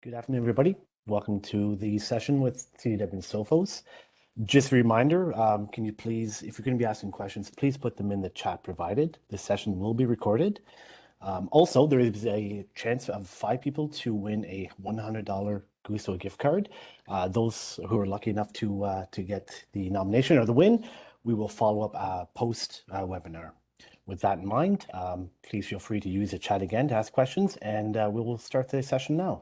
Good afternoon, everybody. Welcome to the session with CDW and Sophos. Just a reminder, can you please, if you're going to be asking questions, please put them in the chat provided. This session will be recorded. Also, there is a chance of 5 people to win a $100 Gusto gift card. Those who are lucky enough to get the nomination or the win, we will follow up post webinar. With that in mind, please feel free to use the chat again to ask questions, and we will start the session now.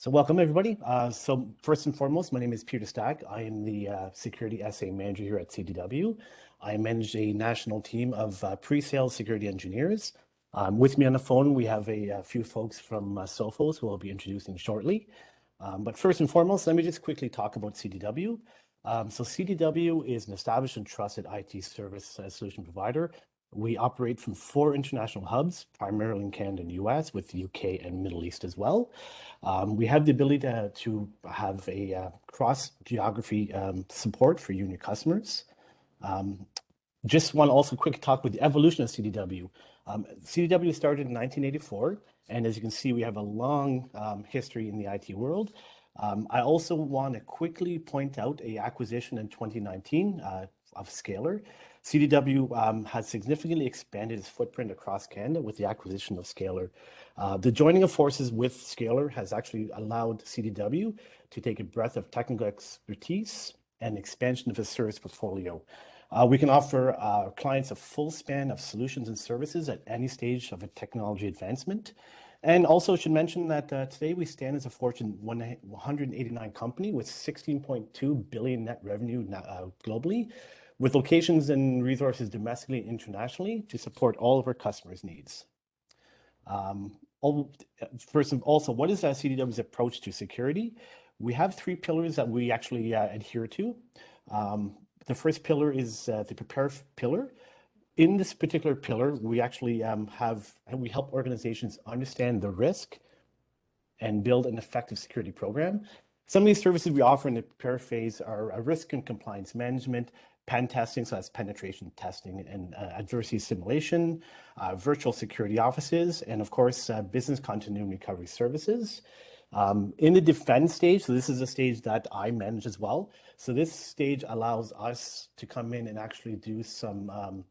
So welcome, everybody. So first and foremost, my name is Peter Stack. I am the Security SA Manager here at CDW. I manage a national team of pre-sales security engineers. With me on the phone, we have a few folks from Sophos who I'll be introducing shortly. But first and foremost, let me just quickly talk about CDW. So CDW is an established and trusted IT service solution provider. We operate from 4 international hubs, primarily in Canada and US, with the UK and Middle East as well. We have the ability to have a cross-geography support for you and your customers. Just want to also quickly talk about the evolution of CDW. CDW started in 1984, and as you can see, we have a long history in the IT world. I also want to quickly point out an acquisition in 2019 of Scalar. CDW has significantly expanded its footprint across Canada with the acquisition of Scalar. The joining of forces with Scalar has actually allowed CDW to take a breadth of technical expertise and expansion of its service portfolio. We can offer our clients a full span of solutions and services at any stage of a technology advancement. And also should mention that today we stand as a Fortune 189 company with 16.2 billion net revenue globally, with locations and resources domestically and internationally to support all of our customers' needs. First, also, what is CDW's approach to security? We have 3 pillars that we actually adhere to. The first pillar is the prepare pillar. In this particular pillar, we actually we help organizations understand the risk and build an effective security program. Some of these services we offer in the prepare phase are risk and compliance management, pen testing, so that's penetration testing and adversity simulation, virtual security offices, and of course, business continuity recovery services. In the defense stage, so this is a stage that I manage as well. So this stage allows us to come in and actually do some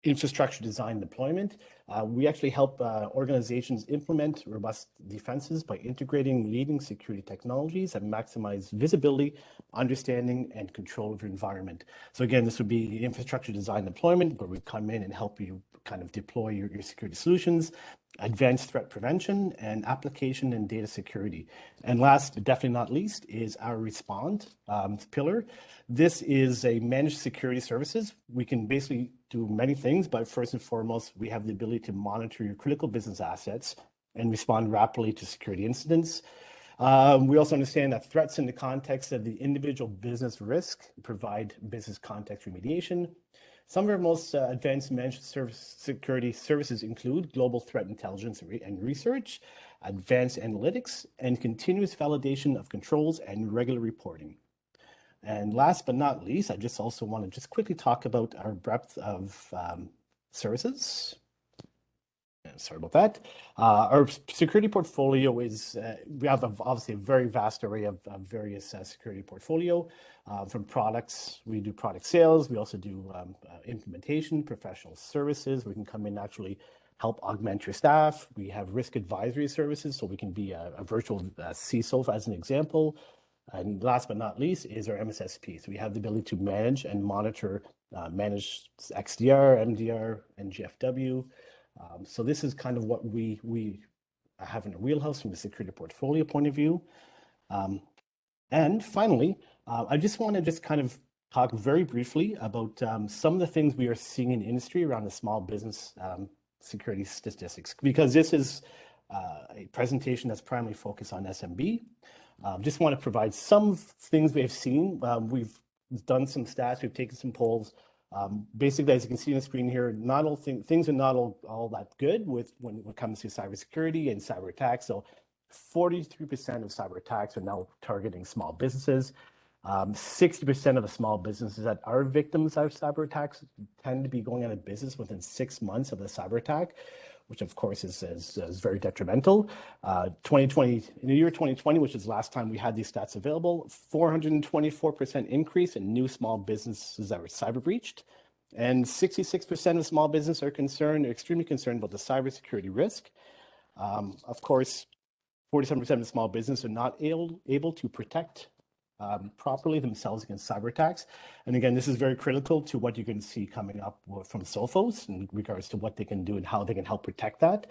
infrastructure design deployment. We actually help organizations implement robust defenses by integrating leading security technologies that maximize visibility, understanding, and control of your environment. So again, this would be infrastructure design deployment, where we come in and help you kind of deploy your security solutions, advanced threat prevention, and application and data security. And last, but definitely not least, is our respond pillar. This is a managed security services. We can basically do many things, but first and foremost, we have the ability to monitor your critical business assets and respond rapidly to security incidents. We also understand that threats in the context of the individual business risk provide business context remediation. Some of our most advanced managed security services include global threat intelligence and research, advanced analytics, and continuous validation of controls and regular reporting. And last but not least, I just also want to just quickly talk about our breadth of services. Sorry about that. Our security portfolio is, we have obviously a very vast array of various security portfolio. From products, we do product sales. We also do implementation, professional services. We can come in and actually help augment your staff. We have risk advisory services, so we can be a virtual CISO as an example. And last but not least is our MSSP. So we have the ability to manage and monitor, manage XDR, MDR, and GFW. So this is kind of what we have in a wheelhouse from a security portfolio point of view. And finally, I just want to kind of talk very briefly about some of the things we are seeing in the industry around the small business security statistics, because this is a presentation that's primarily focused on SMB. Just want to provide some things we have seen. We've done some stats, we've taken some polls. Basically, as you can see on the screen here, not all things are not all that good when it comes to cybersecurity and cyber attacks. So 43% of cyber attacks are now targeting small businesses. 60% of the small businesses that are victims of cyber attacks tend to be going out of business within 6 months of the cyber attack, which of course is very detrimental. 2020, in the year 2020, which is the last time we had these stats available, 424% increase in new small businesses that were cyber breached. And 66% of small businesses are extremely concerned about the cybersecurity risk. Of course, 47% of small businesses are not able to protect properly themselves against cyber attacks. And again, this is very critical to what you can see coming up from Sophos in regards to what they can do and how they can help protect that.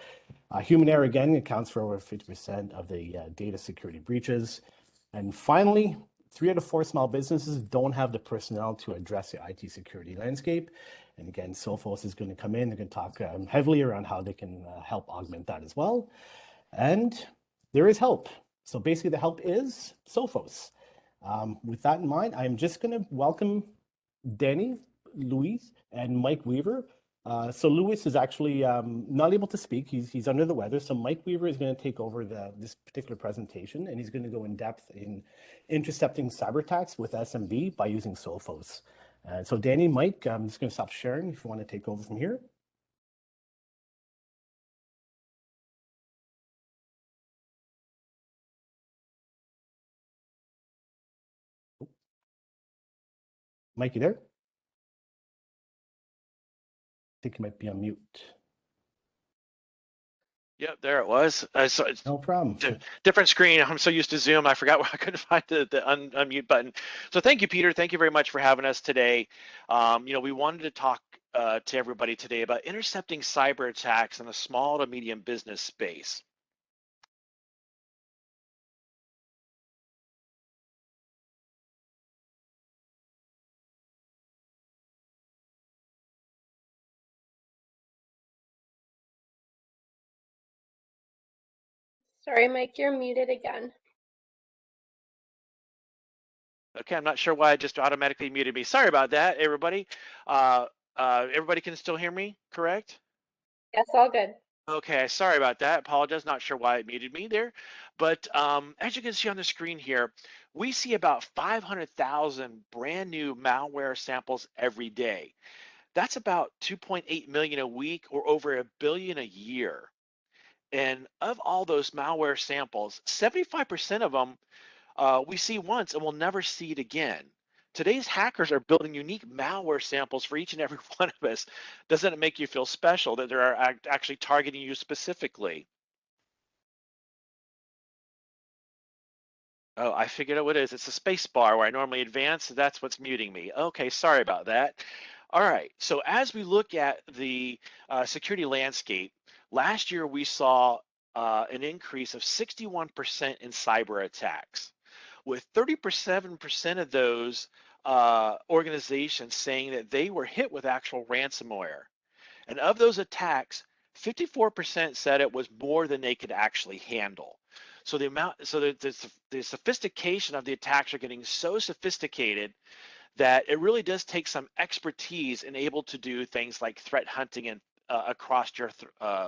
Human error, again, accounts for over 50% of the data security breaches. And finally, 3 out of 4 small businesses don't have the personnel to address the IT security landscape. And again, Sophos is going to come in and can talk heavily around how they can help augment that as well. And there is help. So basically the help is Sophos. With that in mind, I'm just going to welcome Danny, Luis, and Mike Weaver. So Luis is actually not able to speak. He's under the weather. So Mike Weaver is going to take over this particular presentation, and he's going to go in depth in intercepting cyber attacks with SMB by using Sophos. So Danny, Mike, I'm just going to stop sharing if you want to take over from here. Mike, you there? I think you might be on mute. Yep, there it was. So no problem. Different screen. I'm so used to Zoom, I forgot where I couldn't find the unmute button. So thank you, Peter. Thank you very much for having us today. We wanted to talk to everybody today about intercepting cyber attacks in the small to medium business space. Sorry, Mike, you're muted again. Okay, I'm not sure why it just automatically muted me. Sorry about that, everybody. Everybody can still hear me, correct? Yes, all good. Okay, sorry about that. Apologize, not sure why it muted me there. But as you can see on the screen here, we see about 500,000 brand new malware samples every day. That's about 2.8 million a week or over $1 billion a year. And of all those malware samples, 75% of them we see once and we'll never see it again. Today's hackers are building unique malware samples for each and every one of us. Doesn't it make you feel special that they're actually targeting you specifically? Oh, I figured out what it is. It's a space bar where I normally advance. So that's what's muting me. Okay, sorry about that. All right, so as we look at the security landscape, last year we saw an increase of 61% in cyber attacks, with 37% of those organizations saying that they were hit with actual ransomware. And of those attacks, 54% said it was more than they could actually handle. So the sophistication of the attacks are getting so sophisticated that it really does take some expertise and able to do things like threat hunting and across your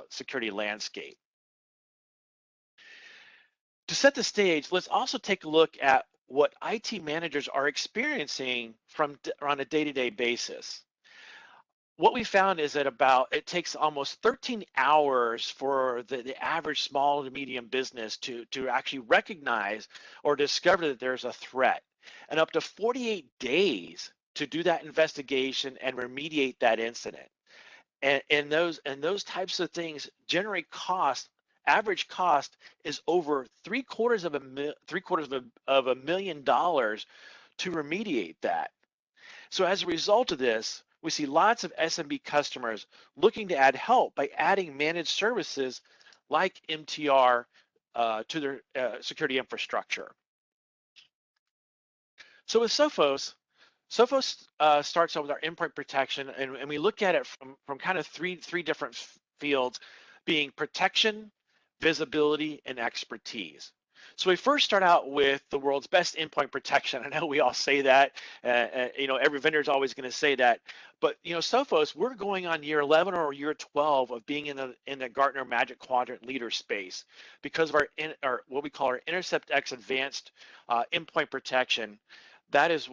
security landscape. To set the stage, let's also take a look at what IT managers are experiencing on a day-to-day basis. What we found is that it takes almost 13 hours for the average small to medium business to actually recognize or discover that there's a threat, and up to 48 days to do that investigation and remediate that incident. And those types of things generate cost. Average cost is over $750,000 of $1 million to remediate that. So as a result of this, we see lots of SMB customers looking to add help by adding managed services like MTR to their security infrastructure. So with Sophos starts out with our endpoint protection, and we look at it from kind of three different fields, being protection, visibility, and expertise. So we first start out with the world's best endpoint protection. I know we all say that, every vendor is always going to say that, but Sophos, we're going on year 11 or year 12 of being in the Gartner Magic Quadrant leader space because of our what we call our Intercept X advanced endpoint protection. That is,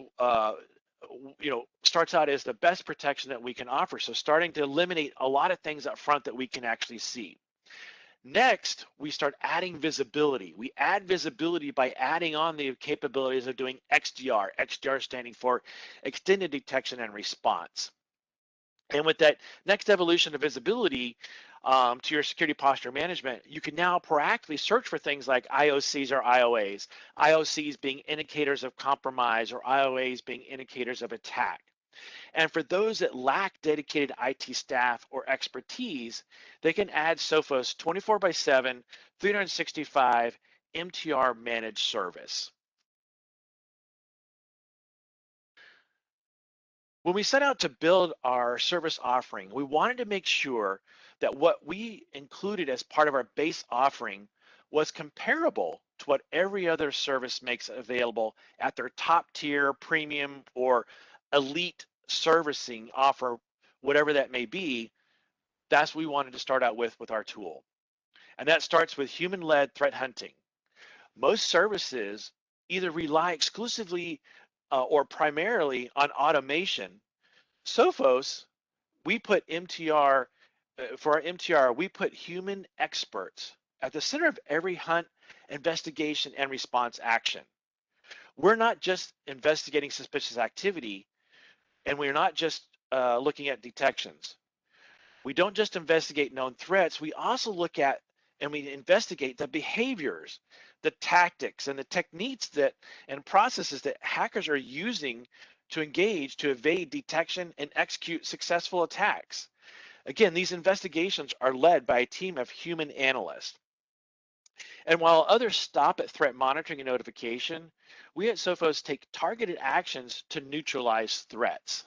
starts out as the best protection that we can offer. So starting to eliminate a lot of things up front that we can actually see. Next, we start adding visibility. We add visibility by adding on the capabilities of doing XDR, XDR standing for Extended Detection and Response. And with that next evolution of visibility to your security posture management, you can now proactively search for things like IOCs or IOAs, IOCs being indicators of compromise or IOAs being indicators of attack. And for those that lack dedicated IT staff or expertise, they can add Sophos 24/7, 365 MTR managed service. When we set out to build our service offering, we wanted to make sure that what we included as part of our base offering was comparable to what every other service makes available at their top tier, premium, or elite servicing offer, whatever that may be. That's what we wanted to start out with our tool. And that starts with human-led threat hunting. Most services either rely exclusively or primarily on automation. Sophos, we put MTR, for our MTR, we put human experts at the center of every hunt, investigation, and response action. We're not just investigating suspicious activity, and we're not just looking at detections. We don't just investigate known threats, we also look at and we investigate the behaviors, the tactics, and the techniques and processes that hackers are using to engage, to evade detection and execute successful attacks. Again, these investigations are led by a team of human analysts. And while others stop at threat monitoring and notification, we at Sophos take targeted actions to neutralize threats.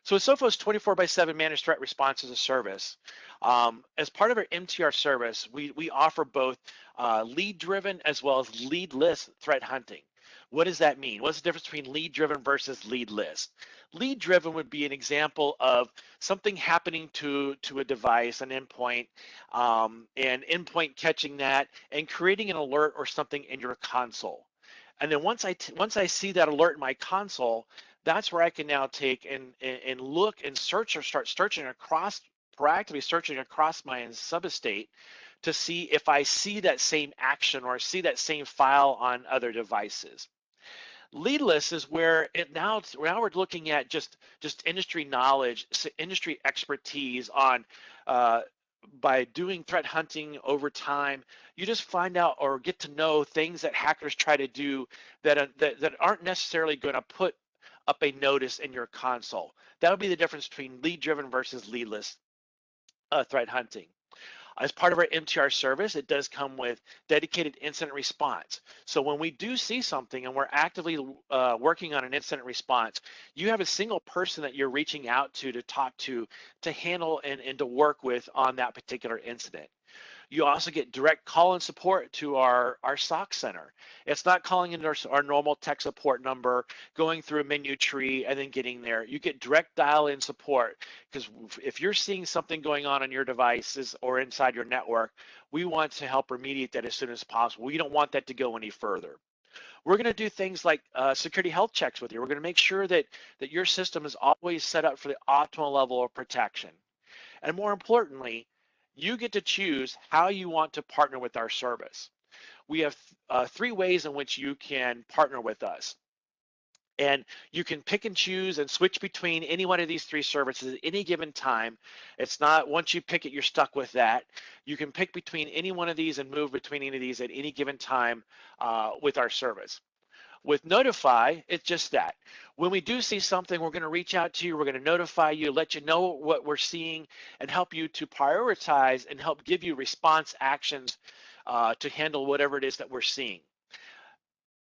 So with Sophos 24/7 managed threat response as a service, as part of our MTR service, we offer both lead-driven as well as lead-less threat hunting. What does that mean? What's the difference between lead-driven versus lead-less? Lead-driven would be an example of something happening to a device, an endpoint, and endpoint catching that and creating an alert or something in your console. And then once I see that alert in my console, that's where I can now take and look and search or start searching across, proactively searching across my sub-estate to see if I see that same action or see that same file on other devices. Leadless is where now we're looking at just industry knowledge, industry expertise on by doing threat hunting over time. You just find out or get to know things that hackers try to do that aren't necessarily going to put up a notice in your console. That would be the difference between lead-driven versus leadless threat hunting. As part of our MTR service, it does come with dedicated incident response. So when we do see something and we're actively working on an incident response, you have a single person that you're reaching out to talk to handle and to work with on that particular incident. You also get direct call-in support to our SOC center. It's not calling in our normal tech support number, going through a menu tree, and then getting there. You get direct dial-in support because if you're seeing something going on your devices or inside your network, we want to help remediate that as soon as possible. We don't want that to go any further. We're going to do things like security health checks with you. We're going to make sure that your system is always set up for the optimal level of protection. And more importantly, you get to choose how you want to partner with our service. We have 3 ways in which you can partner with us. And you can pick and choose and switch between any one of these 3 services at any given time. It's not once you pick it, you're stuck with that. You can pick between any one of these and move between any of these at any given time with our service. With Notify, it's just that. When we do see something, we're going to reach out to you, we're going to notify you, let you know what we're seeing, and help you to prioritize and help give you response actions to handle whatever it is that we're seeing.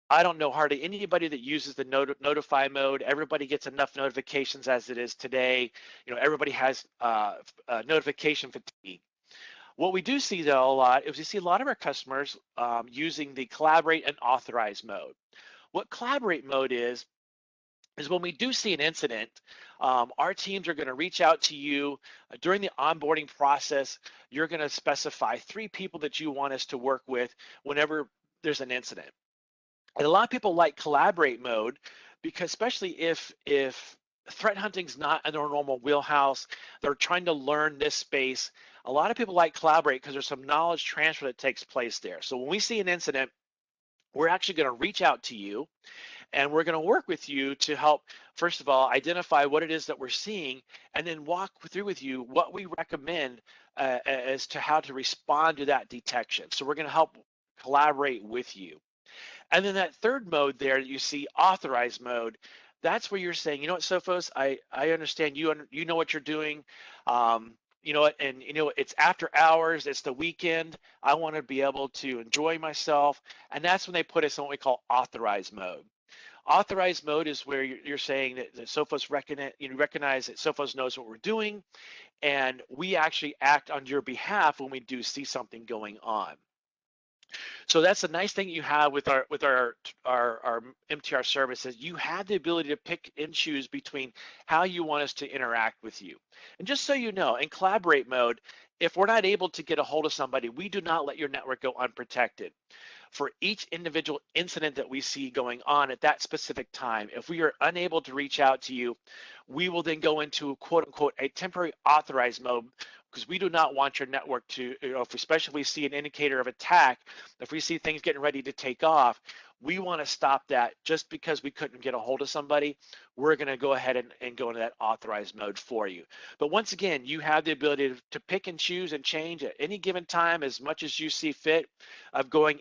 I don't know hardly anybody that uses the notify mode. Everybody gets enough notifications as it is today. Everybody has notification fatigue. What we do see though a lot is we see a lot of our customers using the collaborate and authorize mode. What collaborate mode is when we do see an incident, our teams are going to reach out to you during the onboarding process. You're going to specify 3 people that you want us to work with whenever there's an incident. And a lot of people like collaborate mode because especially if threat hunting's not in their normal wheelhouse, they're trying to learn this space. A lot of people like collaborate because there's some knowledge transfer that takes place there. So when we see an incident, we're actually going to reach out to you and we're going to work with you to help, first of all, identify what it is that we're seeing and then walk through with you what we recommend as to how to respond to that detection. So we're going to help collaborate with you. And then that third mode there that you see, authorize mode, that's where you're saying, you know what, Sophos, I understand you know what you're doing. You know what, and you know, it's after hours, it's the weekend. I want to be able to enjoy myself. And that's when they put us in what we call authorize mode. Authorized mode is where you're saying that Sophos recognize that Sophos knows what we're doing, and we actually act on your behalf when we do see something going on. So that's a nice thing you have with our MTR services. You have the ability to pick and choose between how you want us to interact with you. And just so you know, in collaborate mode, if we're not able to get a hold of somebody, we do not let your network go unprotected. For each individual incident that we see going on at that specific time, if we are unable to reach out to you, we will then go into quote unquote a temporary authorized mode, because we do not want your network to, especially if we see an indicator of attack, if we see things getting ready to take off, we want to stop that. Just because we couldn't get a hold of somebody, we're going to go ahead and go into that authorized mode for you. But once again, you have the ability to pick and choose and change at any given time as much as you see fit of going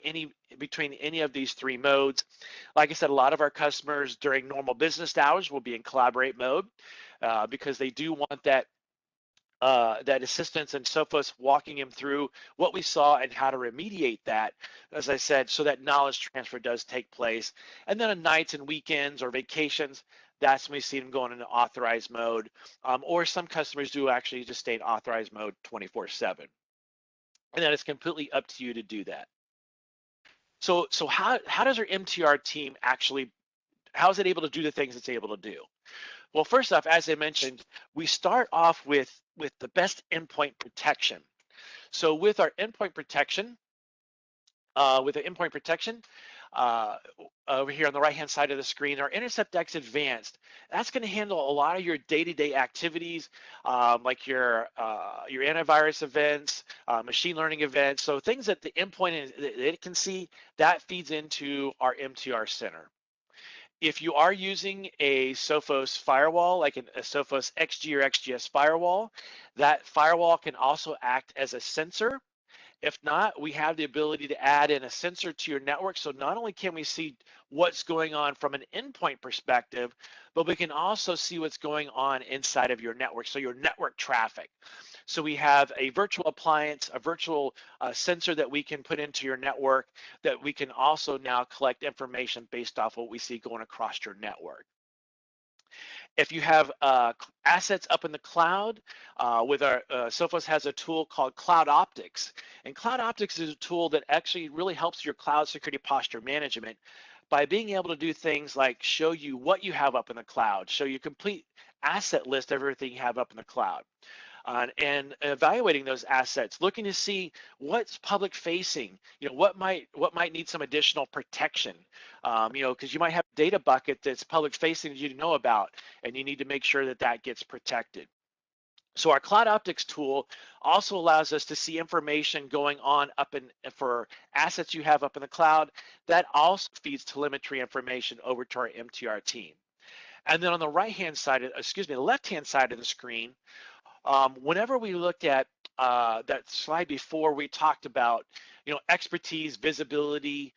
between any of these 3 modes. Like I said, a lot of our customers during normal business hours will be in collaborate mode because they do want that assistance and Sophos walking him through what we saw and how to remediate that, as I said, so that knowledge transfer does take place. And then on nights and weekends or vacations, that's when we see them going into authorized mode, or some customers do actually just stay in authorized mode 24/7. And that is completely up to you to do that. So how does our MTR team actually, how is it able to do the things it's able to do? Well, first off, as I mentioned, we start off with the best endpoint protection. So with our endpoint protection, over here on the right-hand side of the screen, our Intercept X Advanced, that's going to handle a lot of your day-to-day activities, like your antivirus events, machine learning events. So things that the endpoint it can see, that feeds into our MTR Center. If you are using a Sophos firewall, like a Sophos XG or XGS firewall, that firewall can also act as a sensor. If not, we have the ability to add in a sensor to your network. So not only can we see what's going on from an endpoint perspective, but we can also see what's going on inside of your network, so your network traffic. So we have a virtual appliance, a virtual sensor that we can put into your network that we can also now collect information based off what we see going across your network. If you have assets up in the cloud, with our Sophos has a tool called Cloud Optics, and Cloud Optics is a tool that actually really helps your cloud security posture management by being able to do things like show you what you have up in the cloud, show you complete asset list of everything you have up in the cloud. And evaluating those assets, looking to see what's public facing, what might need some additional protection, because you might have a data bucket that's public facing that you know about, and you need to make sure that that gets protected. So our Cloud Optics tool also allows us to see information going on for assets you have up in the cloud. That also feeds telemetry information over to our MTR team. And then on the right-hand side, the left-hand side of the screen, whenever we looked at that slide before, we talked about expertise, visibility,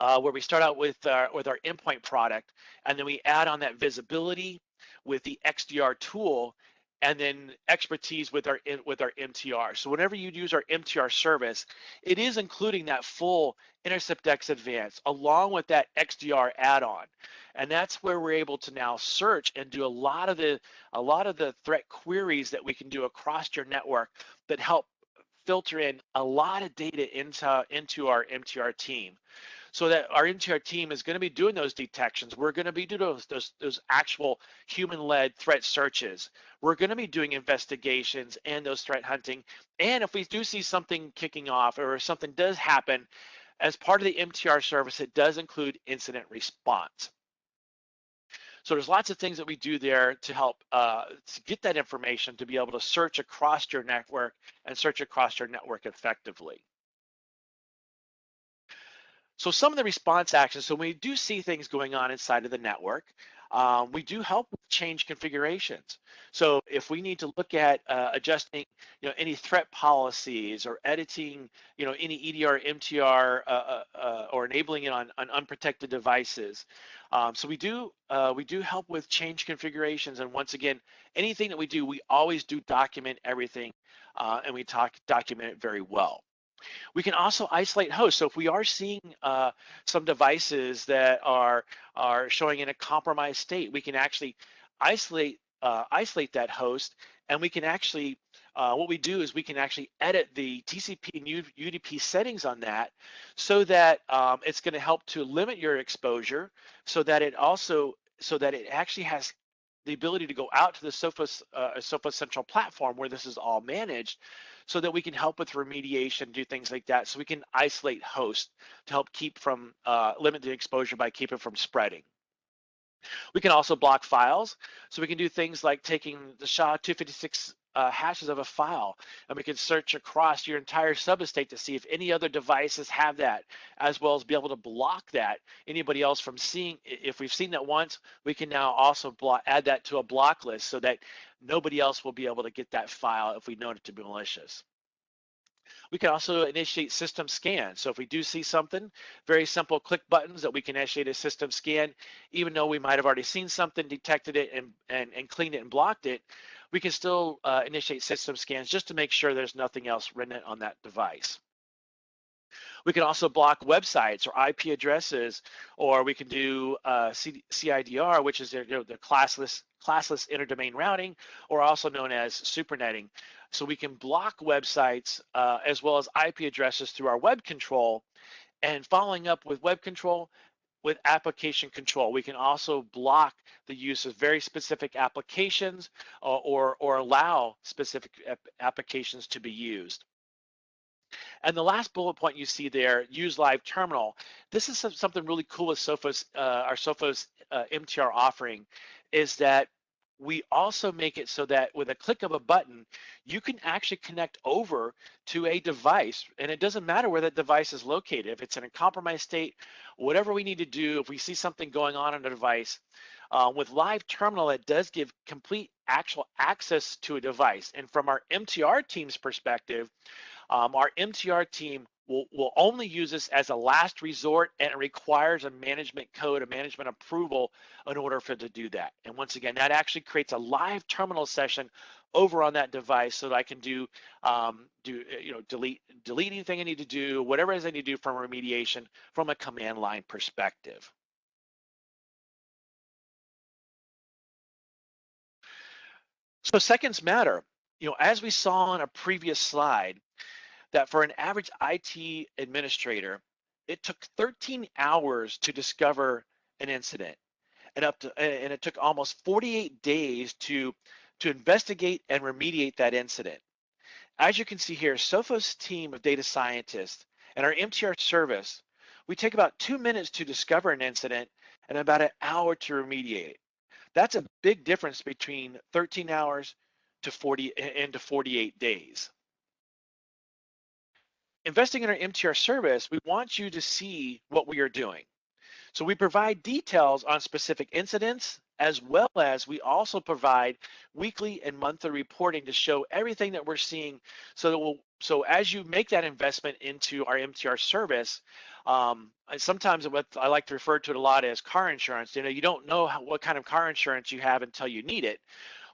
where we start out with our endpoint product, and then we add on that visibility with the XDR tool, and then expertise with our MTR. So whenever you use our MTR service, it is including that full Intercept X Advanced along with that XDR add-on. And that's where we're able to now search and do a lot of the threat queries that we can do across your network that help filter in a lot of data into our MTR team, so that our MTR team is going to be doing those detections. We're going to be doing those actual human-led threat searches. We're going to be doing investigations and those threat hunting. And if we do see something kicking off or something does happen, as part of the MTR service, it does include incident response. So there's lots of things that we do there to help to get that information to be able to search across your network and search across your network effectively. So some of the response actions, so when we do see things going on inside of the network, we do help with change configurations. So if we need to look at adjusting, any threat policies or editing, any EDR, MTR, or enabling it on unprotected devices. So we do help with change configurations. And once again, anything that we do, we always do document everything, and we document it very well. We can also isolate hosts. So if we are seeing some devices that are showing in a compromised state, we can actually isolate that host, and we can actually what we do is we can actually edit the TCP and UDP settings on that, so that it's going to help to limit your exposure, so that it actually has the ability to go out to the Sophos Central platform where this is all managed, so that we can help with remediation, do things like that. So we can isolate hosts to help keep from limit the exposure by keeping from spreading. We can also block files. So we can do things like taking the SHA-256 hashes of a file, and we can search across your entire subestate to see if any other devices have that, as well as be able to block that anybody else from seeing. If we've seen that once, we can now also add that to a block list, so that nobody else will be able to get that file if we know it to be malicious. We can also initiate system scans. So if we do see something, very simple click buttons that we can initiate a system scan, even though we might have already seen something, detected it, and cleaned it and blocked it, we can still initiate system scans just to make sure there's nothing else written on that device. We can also block websites or IP addresses, or we can do CIDR, which is the classless interdomain routing, or also known as supernetting. So we can block websites as well as IP addresses through our web control. And following up with web control, with application control, we can also block the use of very specific applications or allow specific applications to be used. And the last bullet point you see there, use live terminal. This is something really cool with Sophos, our Sophos MTR offering, is that we also make it so that with a click of a button, you can actually connect over to a device, and it doesn't matter where that device is located. If it's in a compromised state, whatever we need to do, if we see something going on a device, with live terminal, it does give complete actual access to a device. And from our MTR team's perspective, our MTR team will only use this as a last resort, and it requires a management code, a management approval in order for it to do that. And once again, that actually creates a live terminal session over on that device, so that I can delete anything I need to do, whatever it is I need to do from remediation from a command line perspective. So seconds matter. As we saw on a previous slide, that for an average IT administrator, it took 13 hours to discover an incident, and it took almost 48 days to investigate and remediate that incident. As you can see here, Sophos' team of data scientists and our MTR service, we take about 2 minutes to discover an incident and about an hour to remediate it. That's a big difference between 13 hours to 48 days. Investing in our MTR service, we want you to see what we are doing. So we provide details on specific incidents, as well as we also provide weekly and monthly reporting to show everything that we're seeing, so as you make that investment into our MTR service, sometimes what I like to refer to it a lot as car insurance. You don't know what kind of car insurance you have until you need it.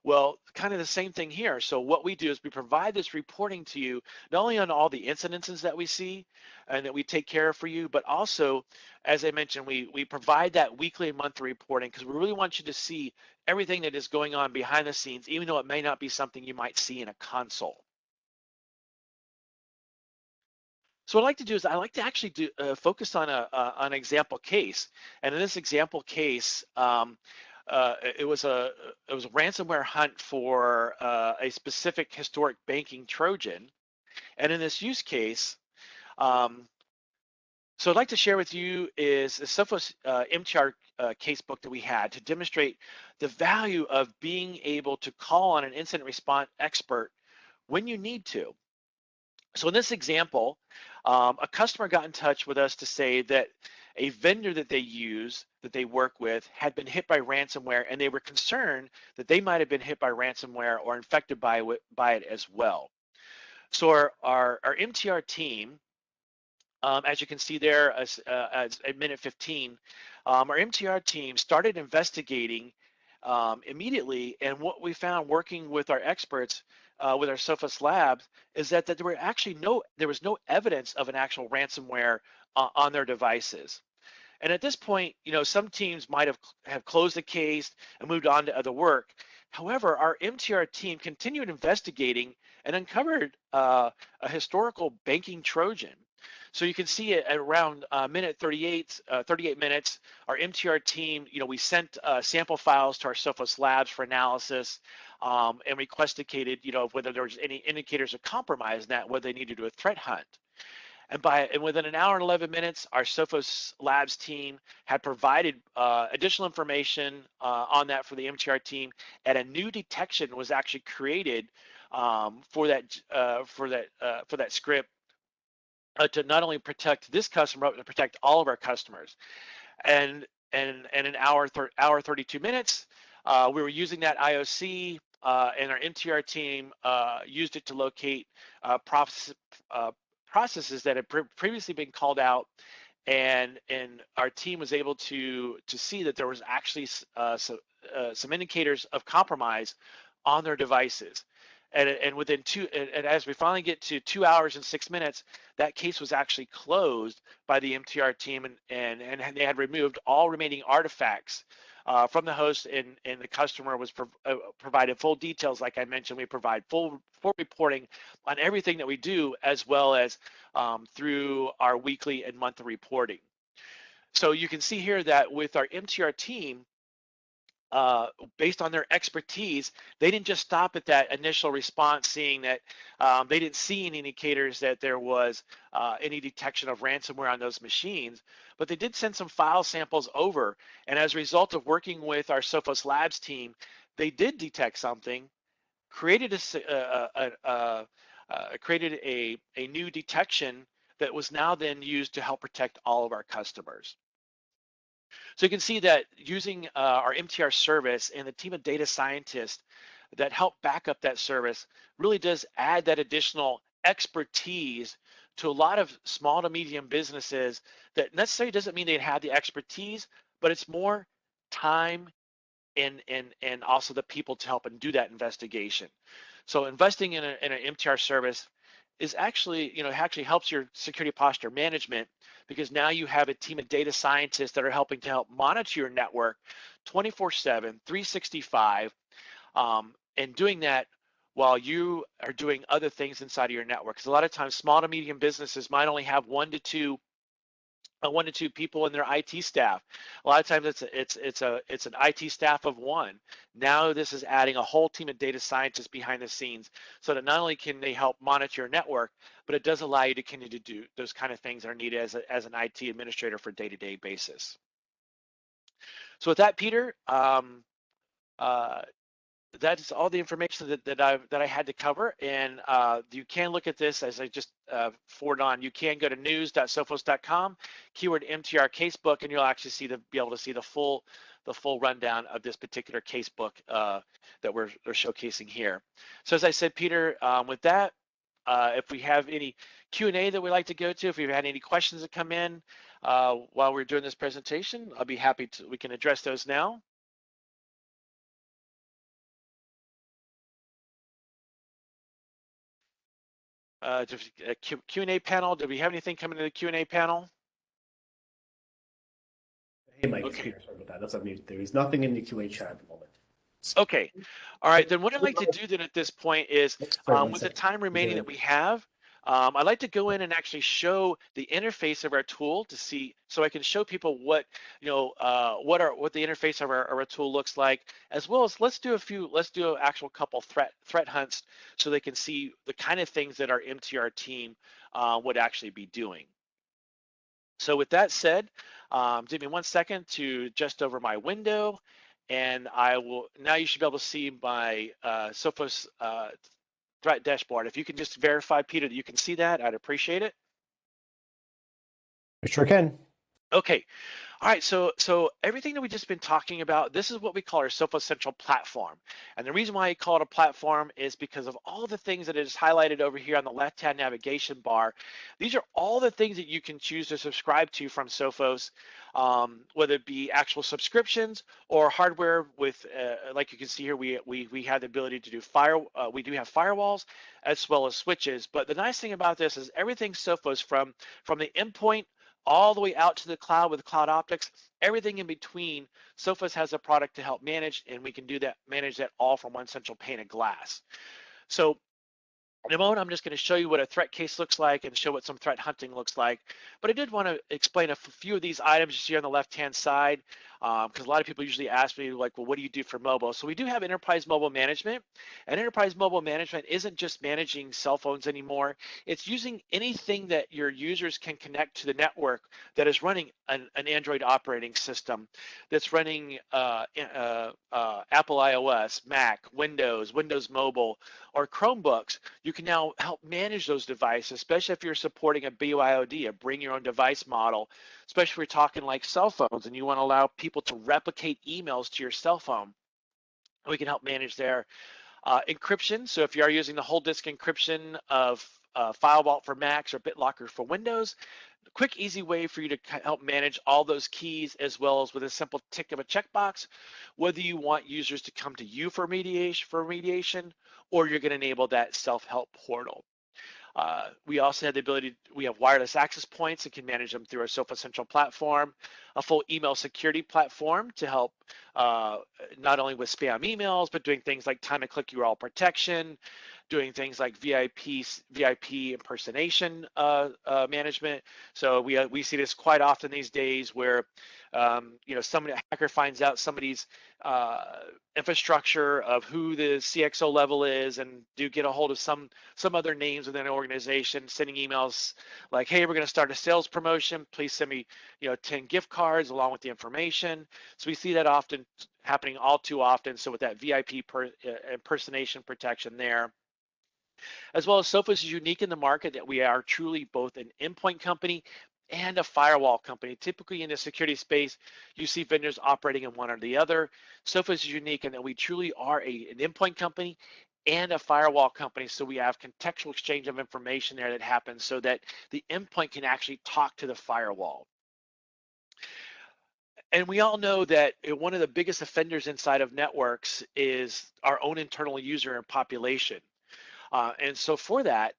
Well, kind of the same thing here. So what we do is we provide this reporting to you, not only on all the incidences that we see and that we take care of for you, but also, as I mentioned, we provide that weekly and monthly reporting, because we really want you to see everything that is going on behind the scenes, even though it may not be something you might see in a console. So what I like to do is I like to actually focus on an example case, and in this example case, it was a ransomware hunt for a specific historic banking Trojan, and in this use case, um, so I'd like to share with you is the Sophos MTR casebook that we had to demonstrate the value of being able to call on an incident response expert when you need to. So in this example, a customer got in touch with us to say that a vendor that they use, that they work with, had been hit by ransomware, and they were concerned that they might have been hit by ransomware or infected by it as well. So our MTR team, as you can see there, as at minute 15, our MTR team started investigating immediately, and what we found working with our experts, with our Sophos labs, is that there was no evidence of an actual ransomware on their devices. And at this point, some teams might have closed the case and moved on to other work. However, our MTR team continued investigating and uncovered a historical banking Trojan. So you can see it at around minute 38 minutes, our MTR team, we sent sample files to our Sophos labs for analysis, and requested, whether there was any indicators of compromise in that, whether they needed to do a threat hunt. And within an hour and 11 minutes, our Sophos Labs team had provided additional information on that for the MTR team, and a new detection was actually created for that script to not only protect this customer, but to protect all of our customers. And in an hour 32 minutes, we were using that IOC, and our MTR team used it to locate processes that had previously been called out, and our team was able to see that there was actually some indicators of compromise on their devices. And within and as we finally get to 2 hours and 6 minutes, that case was actually closed by the MTR team, and they had removed all remaining artifacts from the host, and the customer was provided full details. Like I mentioned, we provide full reporting on everything that we do, as well as through our weekly and monthly reporting. So you can see here that with our MTR team, based on their expertise, they didn't just stop at that initial response, seeing that they didn't see any indicators that there was any detection of ransomware on those machines, but they did send some file samples over. And as a result of working with our Sophos Labs team, they did detect something, created a new detection that was now then used to help protect all of our customers. So you can see that using our MTR service and the team of data scientists that help back up that service really does add that additional expertise to a lot of small to medium businesses. That necessarily doesn't mean they had the expertise, but it's more time and also the people to help and do that investigation. So investing in an MTR service is actually, actually helps your security posture management, because now you have a team of data scientists that are helping to help monitor your network 24/7, 365, and doing that while you are doing other things inside of your network. Because a lot of times small to medium businesses might only have one to two people in their IT staff. A lot of times it's an IT staff of one. Now this is adding a whole team of data scientists behind the scenes, so that not only can they help monitor your network, but it does allow you to continue to do those kind of things that are needed as an IT administrator for day-to-day basis. So with that, Peter, that's all the information that I had to cover, and you can look at this as I just forwarded on. You can go to news.sophos.com, keyword MTR casebook, and you'll actually be able to see the full rundown of this particular casebook that we're showcasing here. So as I said, Peter, with that, if we have any Q&A that we'd like to go to, if we've had any questions that come in while we're doing this presentation, I'll be happy to. We can address those now. Q&A panel. Do we have anything coming to the Q&A panel? Hey, Mike. Okay. Sorry about that. That's on mute. There is nothing in the QA chat at the moment. Okay. All right. Then what I'd like to do then at this point is, with the time remaining that we have, I'd like to go in and actually show the interface of our tool to see, so I can show people what, what the interface of our tool looks like, as well as let's do an actual couple threat hunts so they can see the kind of things that our MTR team would actually be doing. So with that said, give me 1 second to adjust over my window, and now you should be able to see my Sophos threat dashboard. If you can just verify, Peter, that you can see that, I'd appreciate it. I sure can. Okay. All right, so everything that we've just been talking about, this is what we call our Sophos Central platform. And the reason why I call it a platform is because of all the things that is highlighted over here on the left-hand navigation bar. These are all the things that you can choose to subscribe to from Sophos, whether it be actual subscriptions or hardware with, like you can see here, we have the ability to do we do have firewalls as well as switches. But the nice thing about this is everything Sophos from the endpoint all the way out to the cloud with Cloud Optics, everything in between, Sophos has a product to help manage, and we can manage that all from one central pane of glass. So in a moment, I'm just going to show you what a threat case looks like and show what some threat hunting looks like. But I did want to explain a few of these items you see on the left-hand side, because a lot of people usually ask me, like, well, what do you do for mobile? So we do have enterprise mobile management. And enterprise mobile management isn't just managing cell phones anymore. It's using anything that your users can connect to the network that is running an Android operating system, that's running Apple iOS, Mac, Windows Mobile, or Chromebooks. You can now help manage those devices, especially if you're supporting a BYOD, a bring your own device model, especially if we're talking like cell phones and you want to allow people to replicate emails to your cell phone. We can help manage their encryption. So if you are using the whole disk encryption of FileVault for Macs or BitLocker for Windows, a quick, easy way for you to help manage all those keys, as well as with a simple tick of a checkbox, whether you want users to come to you for remediation, or you're going to enable that self-help portal. We also have the ability, we have wireless access points and can manage them through our Sophos Central platform, a full email security platform to help not only with spam emails, but doing things like time and click URL protection, doing things like VIP impersonation management. So we see this quite often these days where a hacker finds out somebody's infrastructure of who the CXO level is, and do get a hold of some other names within an organization, sending emails like, hey, we're going to start a sales promotion, please send me 10 gift cards along with the information. So we see that often happening all too often. So with that VIP impersonation protection there, as well as Sophos is unique in the market that we are truly both an endpoint company and a firewall company. Typically in the security space, you see vendors operating in one or the other. Sophos is unique in that we truly are an endpoint company and a firewall company. So we have contextual exchange of information there that happens so that the endpoint can actually talk to the firewall. And we all know that one of the biggest offenders inside of networks is our own internal user and population. And so for that,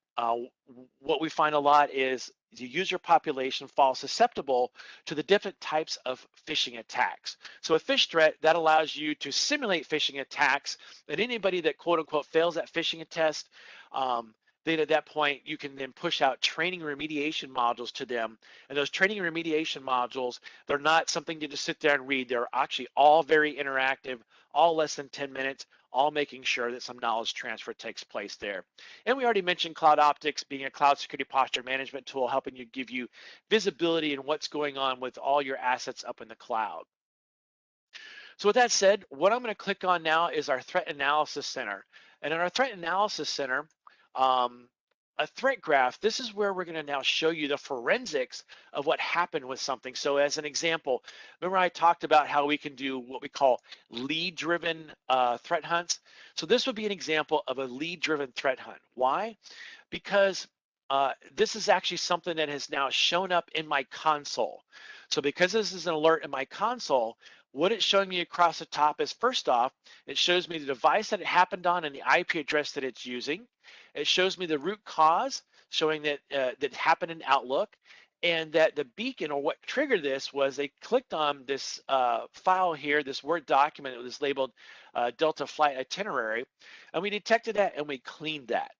what we find a lot is the user population falls susceptible to the different types of phishing attacks. So a phish threat, that allows you to simulate phishing attacks, and anybody that quote unquote fails that phishing test, then at that point you can then push out training remediation modules to them. And those training remediation modules, they're not something to just sit there and read. They're actually all very interactive, all less than 10 minutes, all making sure that some knowledge transfer takes place there. And we already mentioned Cloud Optics being a cloud security posture management tool, helping you give you visibility in what's going on with all your assets up in the cloud. So with that said, what I'm going to click on now is our Threat Analysis Center. And in our Threat Analysis Center, a threat graph, this is where we're going to now show you the forensics of what happened with something. So as an example, remember I talked about how we can do what we call lead-driven threat hunts. So this would be an example of a lead-driven threat hunt. Why? Because this is actually something that has now shown up in my console. So because this is an alert in my console, what it's showing me across the top is, first off, it shows me the device that it happened on and the IP address that it's using. It shows me the root cause, showing that that happened in Outlook, and that the beacon, or what triggered this, was they clicked on this file here, this Word document that was labeled Delta Flight Itinerary, and we detected that and we cleaned that.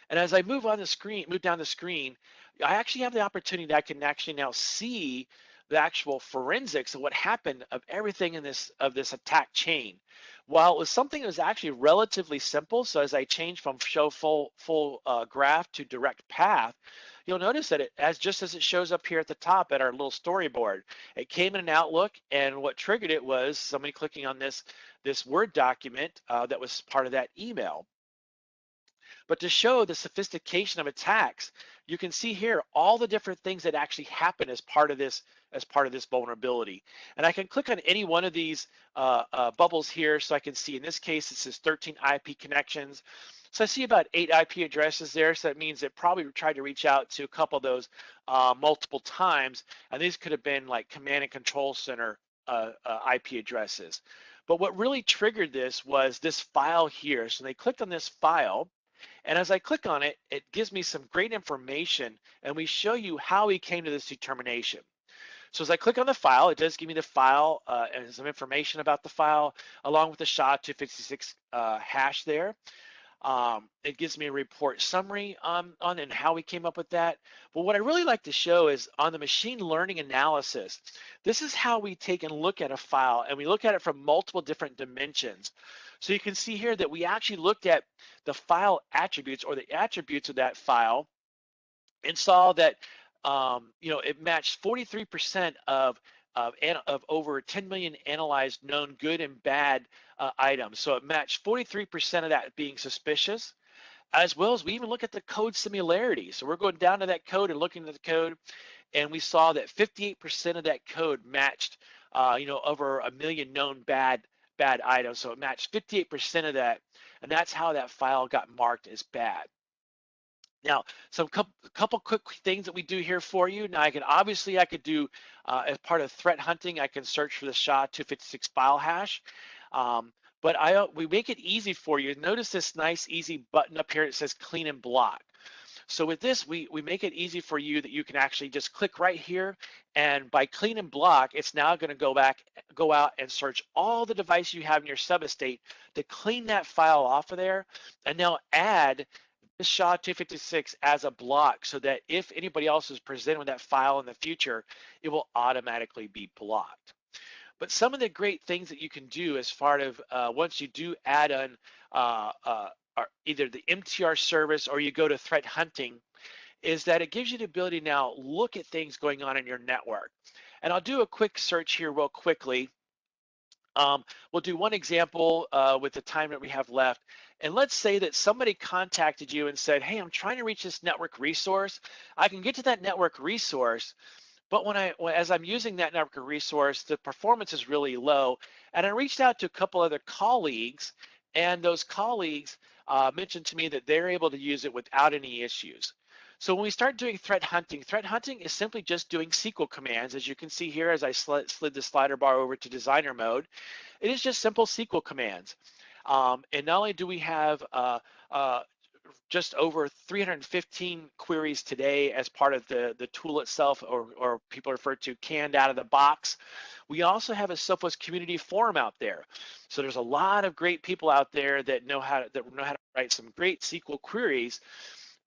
And as I move down the screen, I actually have the opportunity that I can actually now see the actual forensics of what happened of everything in this attack chain. While it was something that was actually relatively simple, so as I change from show full graph to direct path, you'll notice that just as it shows up here at the top at our little storyboard, it came in an Outlook, and what triggered it was somebody clicking on this Word document that was part of that email. But to show the sophistication of attacks, you can see here all the different things that actually happen as part of this vulnerability. And I can click on any one of these bubbles here, so I can see in this case it says 13 IP connections. So I see about 8 IP addresses there, so that means it probably tried to reach out to a couple of those multiple times, and these could have been like command and control center IP addresses. But what really triggered this was this file here. So they clicked on this file, and as I click on it, it gives me some great information, and we show you how we came to this determination. So as I click on the file, it does give me the file and some information about the file, along with the SHA-256 hash there. It gives me a report summary on and how we came up with that. But what I really like to show is on the machine learning analysis, this is how we take and look at a file, and we look at it from multiple different dimensions. So you can see here that we actually looked at the file attributes, or the attributes of that file, and saw that it matched 43% of over 10 million analyzed known good and bad items. So it matched 43% of that being suspicious, as well as we even look at the code similarity. So we're going down to that code and looking at the code, and we saw that 58% of that code matched, over a million known bad items. So it matched 58% of that, and that's how that file got marked as bad. Now, some couple quick things that we do here for you. Now, I could do as part of threat hunting, I can search for the SHA-256 file hash. But we make it easy for you. Notice this nice, easy button up here. It says clean and block. So with this, we make it easy for you that you can actually just click right here, and by clean and block, it's now going to go out and search all the devices you have in your sub-estate to clean that file off of there, and now add this SHA-256 as a block, so that if anybody else is presented with that file in the future, it will automatically be blocked. But some of the great things that you can do as far as once you do add on either the MTR service or you go to threat hunting, is that it gives you the ability to now look at things going on in your network. And I'll do a quick search here real quickly. We'll do one example with the time that we have left. And let's say that somebody contacted you and said, hey, I'm trying to reach this network resource. I can get to that network resource, but as I'm using that network resource, the performance is really low. And I reached out to a couple other colleagues, and those colleagues mentioned to me that they're able to use it without any issues. So when we start doing threat hunting is simply just doing SQL commands. As you can see here, as I slid the slider bar over to designer mode, it is just simple SQL commands. And not only do we have just over 315 queries today as part of the tool itself, or people refer to canned out of the box, we also have a Sophos community forum out there. So there's a lot of great people out there that know how to write some great SQL queries.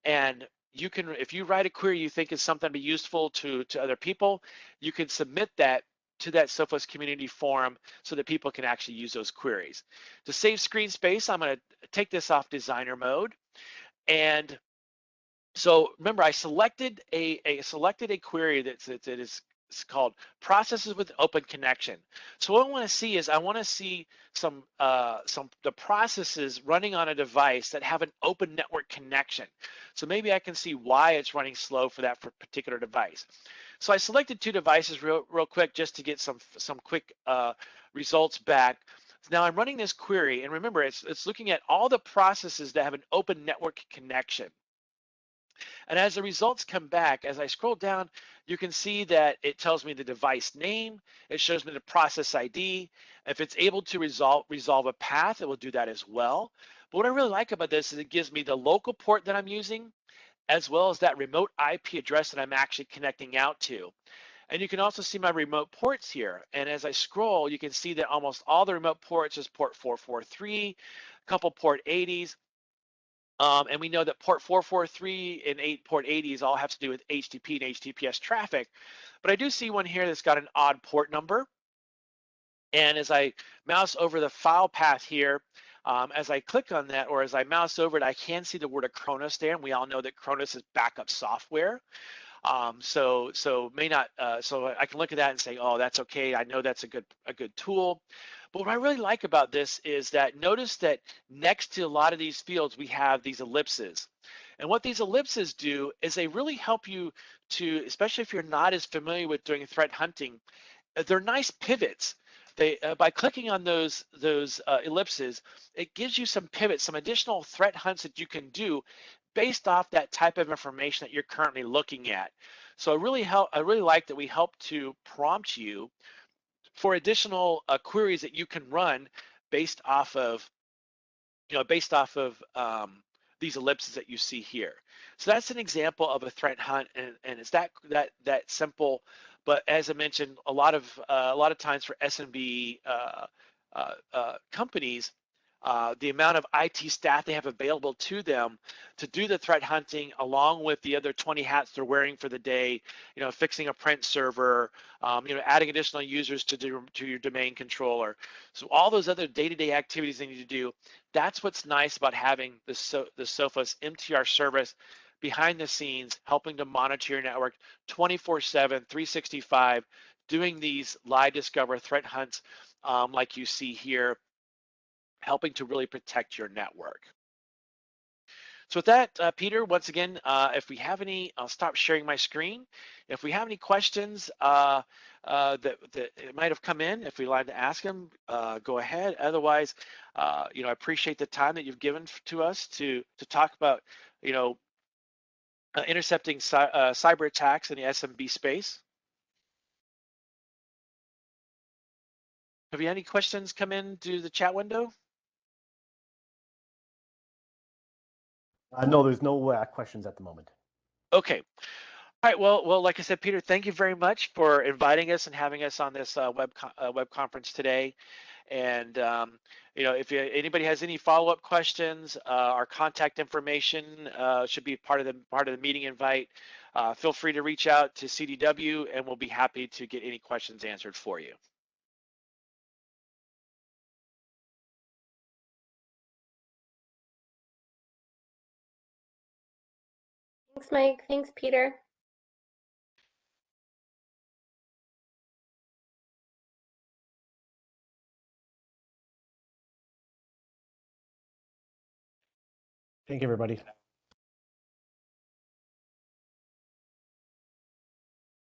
And you can, if you write a query you think is something to be useful to other people, you can submit that to that Sophos community forum so that people can actually use those queries. To save screen space, I'm going to take this off designer mode. And so remember, I selected a query that is called processes with open connection. So what I want to see is I want to see the processes running on a device that have an open network connection. So maybe I can see why it's running slow for that particular device. So I selected 2 devices real quick just to get some quick results back. Now I'm running this query, and remember, it's looking at all the processes that have an open network connection. And as the results come back, as I scroll down, you can see that it tells me the device name, it shows me the process ID. If it's able to resolve a path, it will do that as well. But what I really like about this is it gives me the local port that I'm using, as well as that remote IP address that I'm actually connecting out to. And you can also see my remote ports here. And as I scroll, you can see that almost all the remote ports is port 443, a couple port 80s. And we know that port 443 and port 80s all have to do with HTTP and HTTPS traffic. But I do see one here that's got an odd port number. And as I mouse over the file path here, as I click on that, or as I mouse over it, I can see the word Acronis there. And we all know that Acronis is backup software. So may not, so I can look at that and say, oh, that's okay. I know that's a good tool. But what I really like about this is that notice that next to a lot of these fields, we have these ellipses. And what these ellipses do is they really help you to, especially if you're not as familiar with doing threat hunting, they're nice pivots. They by clicking on those ellipses, it gives you some pivots, some additional threat hunts that you can do based off that type of information that you're currently looking at. So I really like that we help to prompt you for additional queries that you can run based off of these ellipses that you see here. So that's an example of a threat hunt, and it's that simple. But as I mentioned, a lot of times for SMB companies, the amount of IT staff they have available to them to do the threat hunting, along with the other 20 hats they're wearing for the day, fixing a print server, adding additional users to your domain controller. So all those other day-to-day activities they need to do. That's what's nice about having the Sophos MTR service behind the scenes, helping to monitor your network 24/7, 365, doing these live discover threat hunts like you see here, helping to really protect your network. So with that, Peter, once again, if we have any, I'll stop sharing my screen. If we have any questions that might have come in, if we'd like to ask them, go ahead. Otherwise, I appreciate the time that you've given to us to talk about, intercepting cyber attacks in the SMB space. Have you any questions come in to the chat window? No, there's no questions at the moment. Okay. All right. Well, like I said, Peter, thank you very much for inviting us and having us on this web conference today. And if anybody has any follow-up questions, our contact information should be part of the meeting invite. Feel free to reach out to CDW, and we'll be happy to get any questions answered for you. Thanks, Mike. Thanks, Peter. Thank you, everybody.